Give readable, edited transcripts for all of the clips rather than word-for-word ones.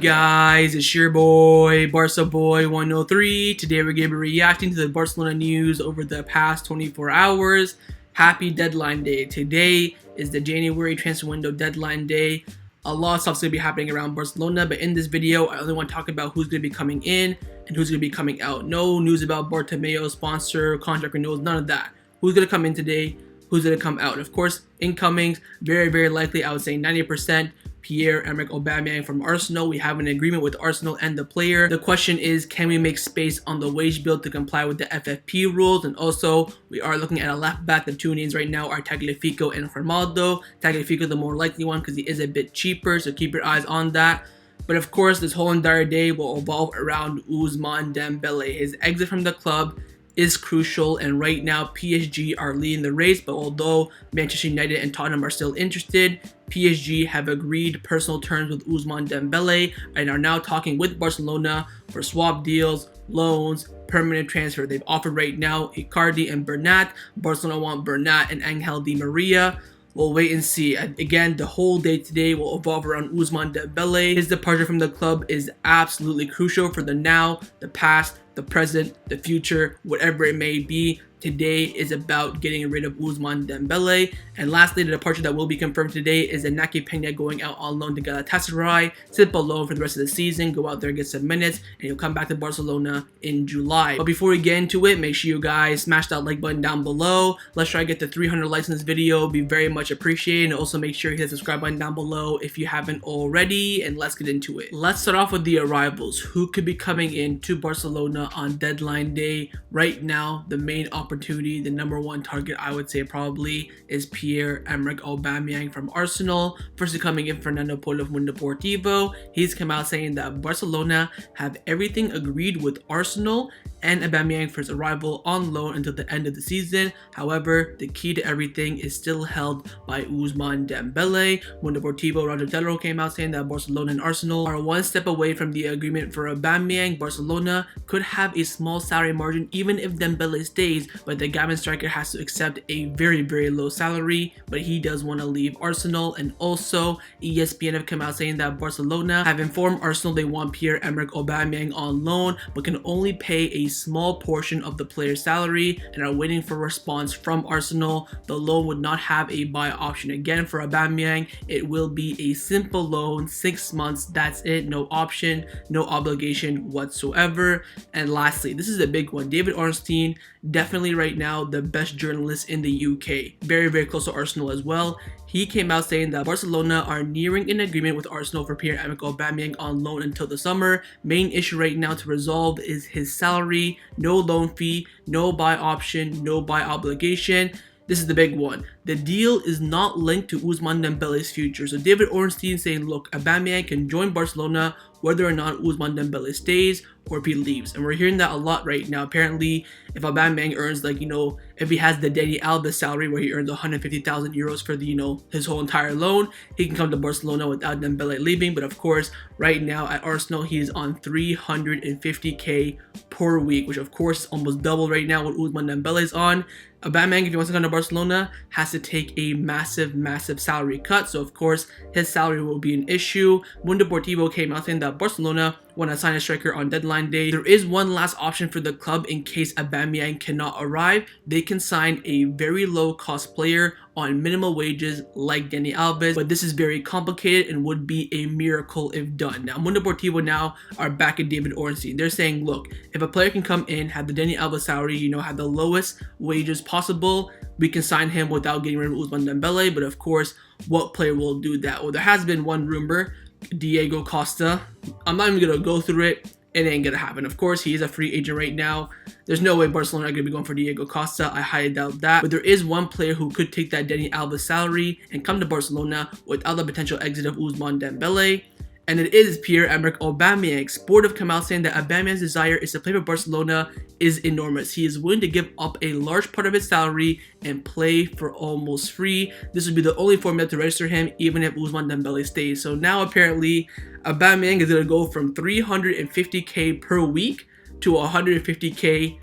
guys? It's your boy, Barca Boy 103. Today we're going to be reacting to the Barcelona news over the past 24 hours. Happy deadline day. Today is the January transfer window deadline day. A lot of stuff's going to be happening around Barcelona, but in this video, I only want to talk about who's going to be coming in and who's going to be coming out. No news about Bartomeu, sponsor, contract renewals, none of that. Who's going to come in today? Who's going to come out? Of course, incomings, very likely, I would say 90%. Pierre-Emerick Aubameyang from Arsenal. We have an agreement with Arsenal and the player. The question is, can we make space on the wage bill to comply with the FFP rules? And also, we are looking at a left back. The two names right now are Tagliafico and Ronaldo. Tagliafico the more likely one because he is a bit cheaper, so keep your eyes on that. But of course, this whole entire day will evolve around Ousmane Dembele. His exit from the club is crucial, and right now PSG are leading the race, but although Manchester United and Tottenham are still interested, PSG have agreed personal terms with Ousmane Dembele and are now talking with Barcelona for swap deals, loans, permanent transfer. They've offered right now Icardi and Bernat. Barcelona want Bernat and Angel Di Maria. We'll wait and see. Again, the whole day today will evolve around Ousmane Dembele. His departure from the club is absolutely crucial for the now, the past, the present, the future, whatever it may be. Today is about getting rid of Ousmane Dembele. And lastly, the departure that will be confirmed today is Inaki going out on loan to Galatasaray. Simple loan for the rest of the season. Go out there, get some minutes, and he'll come back to Barcelona in July. But before we get into it, make sure you guys smash that like button down below. Let's try to get to 300 likes in this video. It'd be very much appreciated. And also make sure you hit the subscribe button down below if you haven't already. And let's get into it. Let's start off with the arrivals. Who could be coming in to Barcelona on deadline day? Right now, the main opportunity, the number one target, I would say probably, is Pierre-Emerick Aubameyang from Arsenal. First coming in, Fernando Polo from Deportivo. He's come out saying that Barcelona have everything agreed with Arsenal and Aubameyang for his arrival on loan until the end of the season. However, the key to everything is still held by Ousmane Dembele. When Deportivo, Roger Tellero came out saying that Barcelona and Arsenal are one step away from the agreement for Aubameyang. Barcelona could have a small salary margin even if Dembele stays, but the Gabon striker has to accept a very low salary, but he does want to leave Arsenal. And also, ESPN have come out saying that Barcelona have informed Arsenal they want Pierre-Emerick Aubameyang on loan, but can only pay a small portion of the player's salary and are waiting for a response from Arsenal. The loan would not have a buy option. Again, for Aubameyang, it will be a simple loan, 6 months, that's it, no option, no obligation whatsoever. And lastly, this is a big one, David Ornstein, definitely right now the best journalist in the UK, very close to Arsenal as well. He came out saying that Barcelona are nearing an agreement with Arsenal for Pierre-Emerick Aubameyang on loan until the summer. Main issue right now to resolve is his salary, no loan fee, no buy option, no buy obligation. This is the big one. The deal is not linked to Ousmane Dembele's future. So David Ornstein saying, look, Aubameyang can join Barcelona whether or not Ousmane Dembele stays or if he leaves. And we're hearing that a lot right now. Apparently, if Aubameyang earns, like, if he has the Dani Alves salary where he earns 150,000 euros for the, his whole entire loan, he can come to Barcelona without Dembele leaving. But of course, right now at Arsenal, he is on 350k per week, which of course is almost double right now what Ousmane Dembele is on. Aubameyang, if he wants to come to Barcelona, has to take a massive salary cut. So of course, his salary will be an issue. Mundo Deportivo came out saying that Barcelona want to sign a striker on deadline day. There is one last option for the club in case Aubameyang cannot arrive. They can sign a very low cost player on minimal wages like Dani Alves, but this is very complicated and would be a miracle if done. Now, Mundo Deportivo now are back at David Ornstein. They're saying, look, if a player can come in, have the Dani Alves salary, have the lowest wages possible, we can sign him without getting rid of Ousmane Dembele. But of course, what player will do that? Well, there has been one rumor, Diego Costa. I'm not even going to go through it. It ain't gonna happen. Of course, he is a free agent right now. There's no way Barcelona are gonna be going for Diego Costa. I highly doubt that. But there is one player who could take that Dani Alves salary and come to Barcelona without the potential exit of Ousmane Dembele. And it is Pierre-Emerick Aubameyang. Sport have come out saying that Aubameyang's desire is to play for Barcelona is enormous. He is willing to give up a large part of his salary and play for almost free. This would be the only formula to register him, even if Ousmane Dembele stays. So now apparently Aubameyang is going to go from 350k per week to 150k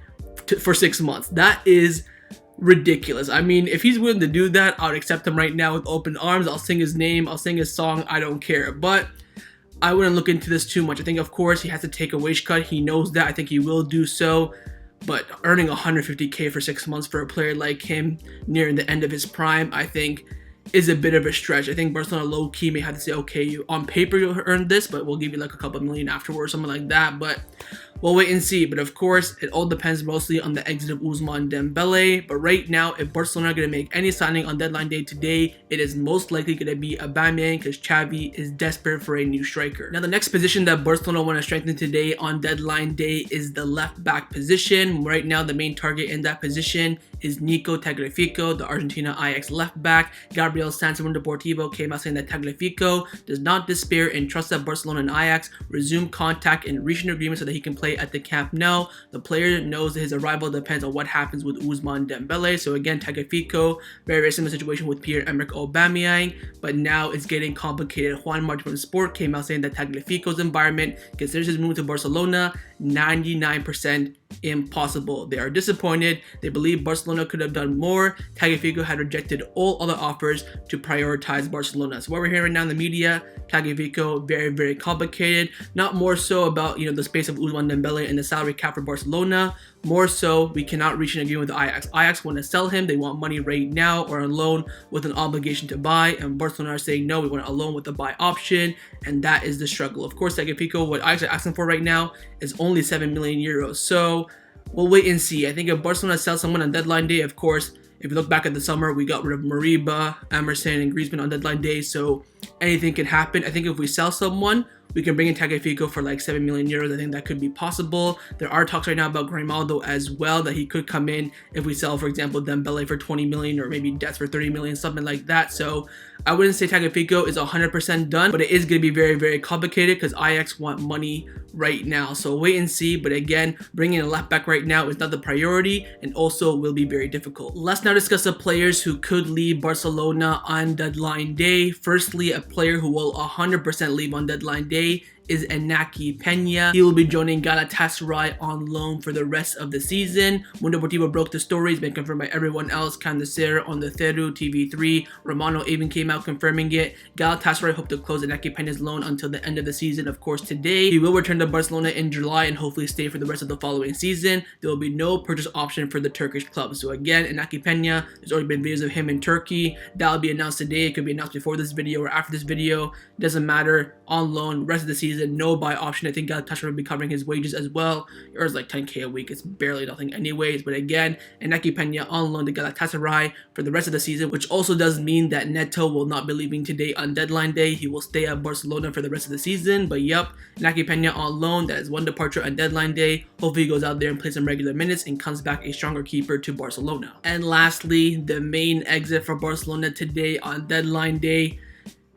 for 6 months. That is ridiculous. I mean, if he's willing to do that, I would accept him right now with open arms. I'll sing his name, I'll sing his song, I don't care. But I wouldn't look into this too much. I think, of course, he has to take a wage cut. He knows that. I think he will do so. But earning 150K for 6 months for a player like him nearing the end of his prime, I think is a bit of a stretch. I think Barcelona low-key may have to say, okay, you on paper you'll earn this, but we'll give you like a couple million afterwards, something like that. But we'll wait and see. But of course, it all depends mostly on the exit of Ousmane Dembele. But right now, if Barcelona are going to make any signing on deadline day today, it is most likely going to be Aubameyang because Xavi is desperate for a new striker. Now, the next position that Barcelona want to strengthen today on deadline day is the left back position. Right now, the main target in that position is Nico Tagliafico, the Argentina Ajax left back. Gabriel Sanz from Deportivo came out saying that Tagliafico does not despair and trusts that Barcelona and Ajax resume contact and reach an agreement so that he can play at the Camp Nou. The player knows that his arrival depends on what happens with Ousmane Dembele. So again, Tagliafico, very similar situation with Pierre-Emerick Aubameyang, but now it's getting complicated. Juan Martin from Sport came out saying that Tagliafico's environment considers his move to Barcelona 99% impossible. They are disappointed. They believe Barcelona could have done more. Tagliafico had rejected all other offers to prioritize Barcelona. So what we're hearing now in the media, Tagliafico, very complicated. Not more so about the space of Ousmane Dembele and the salary cap for Barcelona. More so, we cannot reach an agreement with Ajax. Ajax want to sell him. They want money right now or a loan with an obligation to buy. And Barcelona are saying, no, we want a loan with a buy option. And that is the struggle. Of course, Tagliafico, what Ajax are asking for right now is only 7 million euros. So we'll wait and see. I think if Barcelona sells someone on deadline day, of course, if you look back at the summer, we got rid of Mariba, Emerson, and Griezmann on deadline day. So anything can happen. I think if we sell someone, we can bring in Tagliafico for like 7 million euros. I think that could be possible. There are talks right now about Grimaldo as well, that he could come in if we sell, for example, Dembele for 20 million or maybe Dest for 30 million, something like that. So I wouldn't say Tagliafico is 100% done, but it is going to be very complicated because Ajax want money right now. So wait and see. But again, bringing a left back right now is not the priority and also will be very difficult. Let's now discuss the players who could leave Barcelona on deadline day. Firstly, a player who will 100% leave on deadline day is Inaki Peña. He will be joining Galatasaray on loan for the rest of the season. Mundo Deportivo broke the story. It's been confirmed by everyone else. Candacer on the Theru, TV3. Romano even came out confirming it. Galatasaray hope to close Inaki Peña's loan until the end of the season. Of course, today, he will return to Barcelona in July and hopefully stay for the rest of the following season. There will be no purchase option for the Turkish club. So again, Inaki Peña, there's already been videos of him in Turkey. That will be announced today. It could be announced before this video or after this video. Doesn't matter. On loan, rest of the season, no buy option. I think Galatasaray will be covering his wages as well. He earns like 10K a week. It's barely nothing anyways. But again, Inaki Peña on loan to Galatasaray for the rest of the season, which also does mean that Neto will not be leaving today on deadline day. He will stay at Barcelona for the rest of the season. But yep, Inaki Peña on loan. That is one departure on deadline day. Hopefully he goes out there and plays some regular minutes and comes back a stronger keeper to Barcelona. And lastly, the main exit for Barcelona today on deadline day,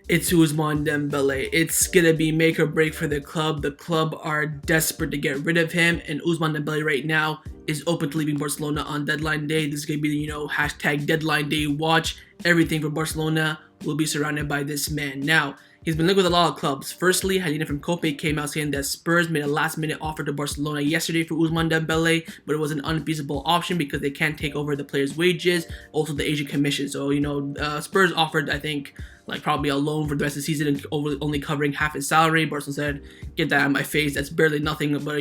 it's Ousmane Dembele. It's gonna be make or break for the club. The club are desperate to get rid of him, and Ousmane Dembele right now is open to leaving Barcelona on deadline day. This is gonna be hashtag deadline day watch. Everything for Barcelona will be surrounded by this man. Now, he's been linked with a lot of clubs. Firstly, Helena from Kope came out saying that Spurs made a last-minute offer to Barcelona yesterday for Ousmane Dembele, but it was an unfeasible option because they can't take over the player's wages, also the Asian commission. So, Spurs offered, I think, like probably a loan for the rest of the season and only covering half his salary. Barcelona said, get that out of my face. That's barely nothing, but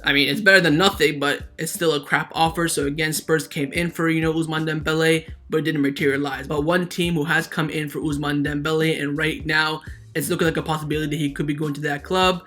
I mean, it's better than nothing, but it's still a crap offer. So again, Spurs came in for, Ousmane Dembele, but it didn't materialize. But one team who has come in for Ousmane Dembele, and right now, it's looking like a possibility that he could be going to that club.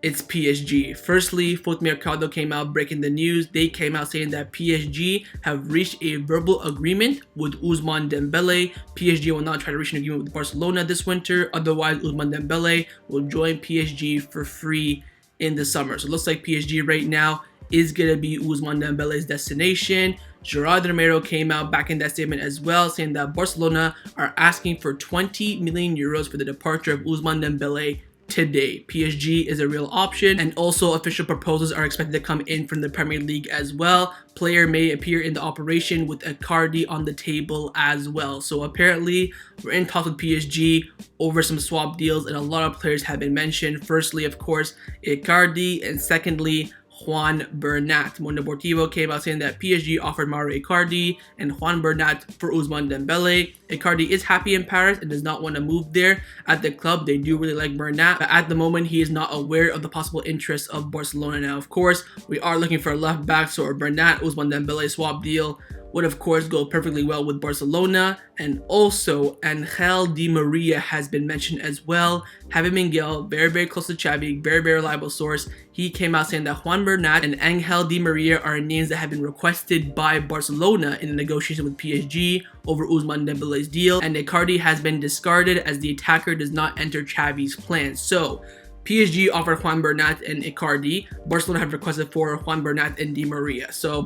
It's PSG. Firstly, Foot Mercado came out breaking the news. They came out saying that PSG have reached a verbal agreement with Ousmane Dembele. PSG will not try to reach an agreement with Barcelona this winter. Otherwise, Ousmane Dembele will join PSG for free in the summer. So it looks like PSG right now is going to be Ousmane Dembele's destination. Gerard Romero came out back in that statement as well, saying that Barcelona are asking for 20 million euros for the departure of Ousmane Dembele today. PSG is a real option, and also official proposals are expected to come in from the Premier League as well. Player may appear in the operation with Icardi on the table as well. So apparently we're in talks with PSG over some swap deals, and a lot of players have been mentioned. Firstly, of course, Icardi, and secondly, Juan Bernat. Mundo Deportivo came out saying that PSG offered Mauro Icardi and Juan Bernat for Ousmane Dembele. Icardi is happy in Paris and does not want to move there. At the club, they do really like Bernat, but at the moment, he is not aware of the possible interests of Barcelona. Now, of course, we are looking for a left back, so a Bernat Ousmane Dembele swap deal would of course go perfectly well with Barcelona. And also Angel Di Maria has been mentioned as well. Javi Miguel, very close to Xavi, very reliable source. He came out saying that Juan Bernat and Angel Di Maria are names that have been requested by Barcelona in the negotiation with PSG over Ousmane Dembele's deal, and Icardi has been discarded as the attacker does not enter Xavi's plans. So PSG offered Juan Bernat and Icardi. Barcelona have requested for Juan Bernat and Di Maria. So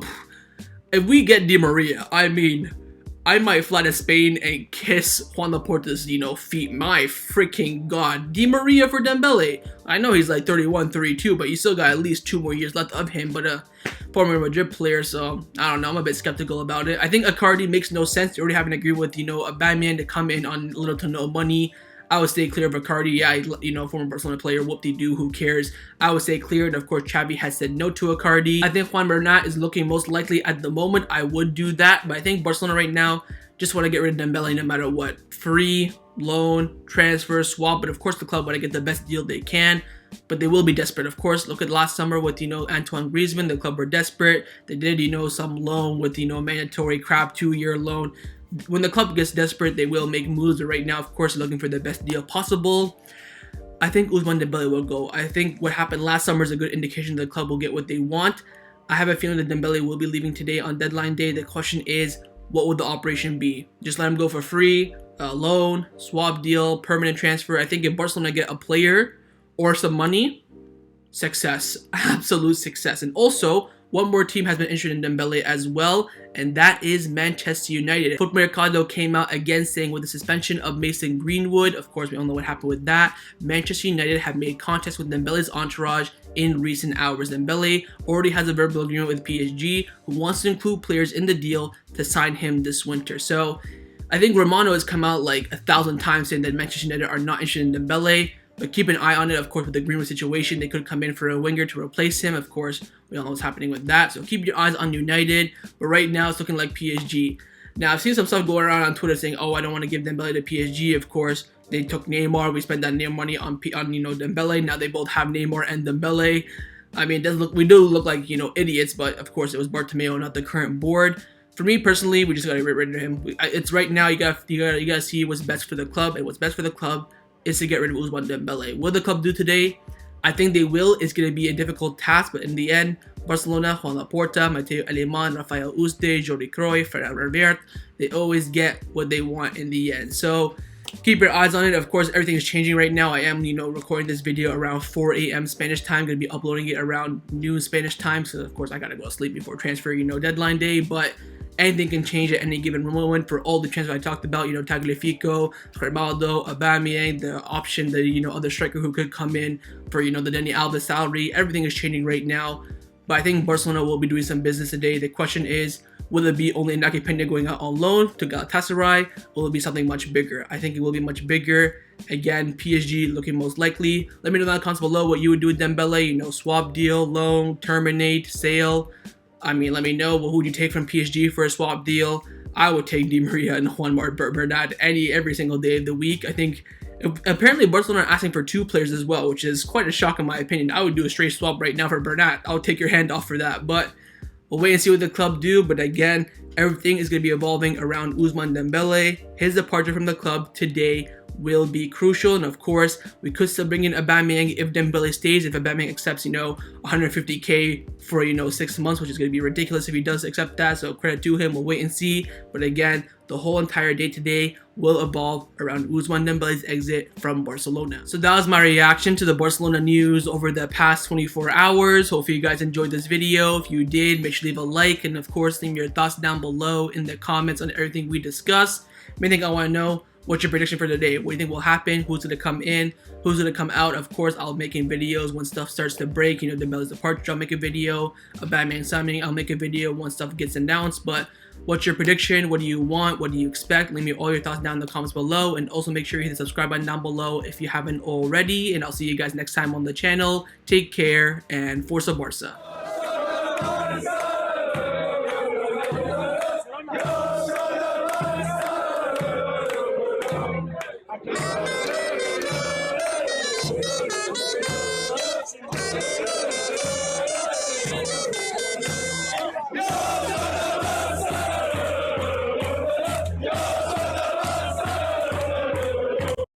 if we get Di Maria, I mean, I might fly to Spain and kiss Juan Laporta's, feet. My freaking god. Di Maria for Dembele. I know he's like 31, 32, but you still got at least 2 more years left of him. But former Madrid player, so I don't know. I'm a bit skeptical about it. I think Icardi makes no sense. You already have an agreement with, Aubameyang to come in on little to no money. I would stay clear of Icardi. Yeah, former Barcelona player, whoop-de-doo, who cares? I would stay clear, and of course, Xavi has said no to Icardi. I think Juan Bernat is looking most likely at the moment. I would do that, but I think Barcelona right now just want to get rid of Dembele no matter what. Free, loan, transfer, swap, but of course the club want to get the best deal they can. But they will be desperate, of course. Look at last summer with, Antoine Griezmann. The club were desperate. They did, some loan with, mandatory crap 2-year loan. When the club gets desperate, they will make moves. But right now, of course, they're looking for the best deal possible. I think Ousmane Dembele will go. I think what happened last summer is a good indication the club will get what they want. I have a feeling that Dembele will be leaving today on deadline day. The question is, what would the operation be? Just let him go for free, loan, swap deal, permanent transfer. I think if Barcelona get a player or some money, success, absolute success. And also, one more team has been interested in Dembele as well, and that is Manchester United. Foot Mercado came out again saying with the suspension of Mason Greenwood, of course we all know what happened with that, Manchester United have made contacts with Dembele's entourage in recent hours. Dembele already has a verbal agreement with PSG, who wants to include players in the deal to sign him this winter. So I think Romano has come out like 1,000 times saying that Manchester United are not interested in Dembele. But keep an eye on it, of course, with the Greenwood situation. They could come in for a winger to replace him. Of course, we all know what's happening with that. So keep your eyes on United. But right now, it's looking like PSG. Now, I've seen some stuff going around on Twitter saying, oh, I don't want to give Dembele to PSG. Of course, they took Neymar. We spent that Neymar money on Dembele. Now they both have Neymar and Dembele. I mean, we do look like, idiots. But, of course, it was Bartomeu, not the current board. For me personally, we just got to get rid of him. It's right now, you gotta see what's best for the club. And what's best for the club is to get rid of Ousmane Dembele. What the club do today? I think they will. It's going to be a difficult task, but in the end, Barcelona, Juan Laporta, Mateo Alemán, Rafael Uste, Jordi Cruyff, Fernand Rivert, they always get what they want in the end. So keep your eyes on it. Of course, everything is changing right now. I am, recording this video around 4 a.m. Spanish time. Going to be uploading it around noon Spanish time. So, of course, I got to go to sleep before transfer, deadline day. But anything can change at any given moment for all the transfers I talked about. Tagliafico, Grimaldo, Aubameyang, the option, the other striker who could come in for the Dani Alves salary. Everything is changing right now. But I think Barcelona will be doing some business today. The question is, will it be only Inaki going out on loan to Galatasaray? Or will it be something much bigger? I think it will be much bigger. Again, PSG looking most likely. Let me know in the comments below what you would do with Dembele. Swap deal, loan, terminate, sale. I mean, let me know, who would you take from PSG for a swap deal? I would take Di Maria and Juan Bernat every single day of the week. I think apparently Barcelona are asking for 2 players as well, which is quite a shock in my opinion. I would do a straight swap right now for Bernat. I'll take your hand off for that, but we'll wait and see what the club do. But again, everything is going to be evolving around Ousmane Dembele. His departure from the club today will be crucial, and of course we could still bring in Aubameyang if Dembele stays, if Aubameyang accepts 150k for 6 months, which is going to be ridiculous if he does accept that. So credit to him, we'll wait and see. But again, the whole entire day today will evolve around Ousmane Dembele's exit from Barcelona. So that was my reaction to the Barcelona news over the past 24 hours. Hopefully you guys enjoyed this video. If you did, make sure to leave a like, and of course leave your thoughts down below in the comments on everything we discussed. Main thing I want to know, what's your prediction for today? What do you think will happen? Who's going to come in? Who's going to come out? Of course, I'll be making videos when stuff starts to break. Dembele's departure, I'll make a video. Aubameyang signing, I'll make a video once stuff gets announced. But what's your prediction? What do you want? What do you expect? Leave me all your thoughts down in the comments below. And also make sure you hit the subscribe button down below if you haven't already. And I'll see you guys next time on the channel. Take care and Forza Barca. Barcelona.